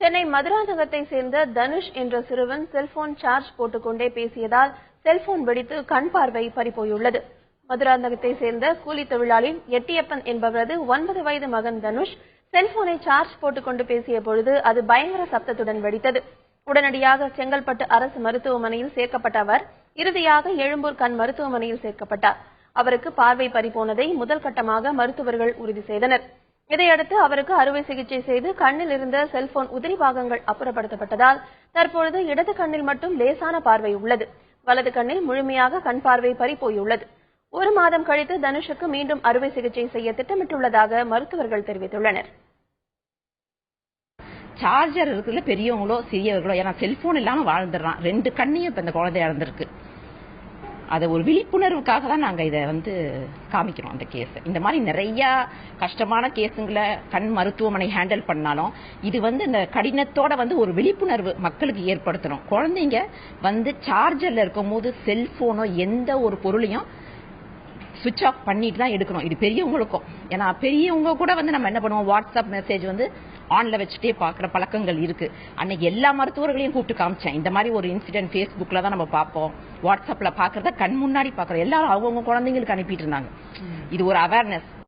சென்னை மதுராந்தகத்தை சேர்ந்த தனுஷ் என்ற சிறுவன் செல்போன் சார்ஜ் போட்டுக்கொண்டே பேசியதால் செல்போன் வெடித்து கண் பார்வை பறிபோயுள்ளது. மதுராந்தகத்தை சேர்ந்த கூலி தொழிலாளி எட்டியப்பன் என்பவரது 9 வயது மகன் தனுஷ் செல்போனை சார்ஜ் போட்டுக்கொண்டு பேசிய பொழுது அது பயங்கர சப்தத்துடன் வெடித்தது. உடனடியாக செங்கல்பட்டு அரசு மருத்துவமனையில் சேர்க்கப்பட்ட அவர் இறுதியாக எழும்பூர் கண் மருத்துவமனையில் சேர்க்கப்பட்டார். அவருக்கு பார்வை பறிபோனதை முதல் கட்டமாக மருத்துவர்கள் உறுதி செய்தனர். இதையடுத்து அவருக்கு அறுவை சிகிச்சை செய்து கண்ணில் இருந்த செல்போன் உதிரி பாகங்கள் அப்புறப்படுத்தப்பட்டதால் தற்பொழுது இடது கண்ணில் மட்டும் லேசான பார்வை உள்ளது. வலது கண்ணில் முழுமையாக கண் பார்வை பறிபோயுள்ளது. 1 மாதம் கழித்து தனுஷுக்கு மீண்டும் அறுவை சிகிச்சை செய்ய திட்டமிட்டுள்ளதாக மருத்துவர்கள் தெரிவித்துள்ளனர். சார்ஜர் இருக்குல்ல, பெரியவங்களோ சிறியவர்களோ, ஏன்னா செல்போன் இல்லாம வாழ்ந்துடுறான். 2 கண்ணையும் இப்ப இந்த குழந்தை இழந்திருக்கு. அதை ஒரு விழிப்புணர்வுக்காக தான் நாங்க இதை காமிக்கிறோம். அந்த கேஸ் இந்த மாதிரி நிறைய கஷ்டமான கேஸுங்களை கண் மருத்துவமனை ஹேண்டில் பண்ணாலும் இது இந்த கடினத்தோட ஒரு விழிப்புணர்வு மக்களுக்கு ஏற்படுத்தணும். குழந்தைங்க சார்ஜர்ல இருக்கும் போது செல்போனோ எந்த ஒரு பொருளையும் சுவிட்ச் ஆஃப் பண்ணிட்டு தான் எடுக்கணும். இது பெரியவங்களுக்கும், ஏன்னா பெரியவங்க கூட நம்ம என்ன பண்ணுவோம், வாட்ஸ்அப் மெசேஜ் ஆன்ல வச்சுட்டே பாக்குற பழக்கங்கள் இருக்கு. அன்னைக்கு எல்லா மருத்துவர்களையும் கூப்பிட்டு காமிச்சேன். இந்த மாதிரி ஒரு இன்சிடென்ட் Facebookல தான் நம்ம பார்ப்போம், வாட்ஸ்அப்ல பாக்குறத கண் முன்னாடி பாக்குறோம். எல்லாரும் அவங்க குழந்தைங்களுக்கு அனுப்பிட்டு இருந்தாங்க. இது ஒரு அவேர்னஸ்.